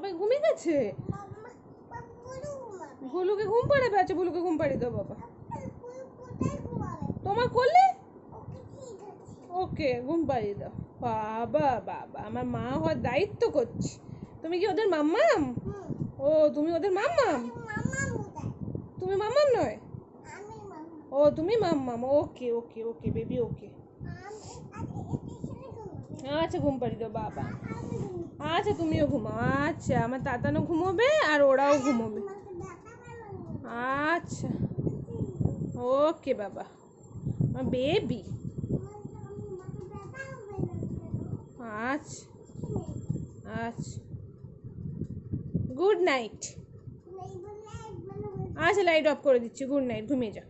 বাবা ঘুমিয়ে গেছে। গুলুকে ঘুম পাড়াবে। আচ্ছা বুলুকে ঘুম পাড়িয়ে দাও বাবা। তোমার কোলে? ওকে ঘুম পাড়িয়ে দাও। বাবা বাবা আমার মা হওয়ার দায়িত্ব করছে। তুমি কি ওদের মাম্মাম? ও তুমি ওদের মাম্মাম? তুমি মাম্মাম নয়? ও তুমি মাম্মাম। ওকে ওকে ওকে বেবি ওকে। আচ্ছা ঘুম পাড়িয়ে দাও বাবা। আচ্ছা তুমিও ঘুমাও। আচ্ছা আমার তাতানো ঘুমোবে আর ওরাও ঘুমোবে। আচ্ছা ওকে বাবা বেবি। আচ্ছা আচ্ছা গুড নাইট। আচ্ছা লাইট অফ করে দিচ্ছি। গুড নাইট, ঘুমিয়ে যা।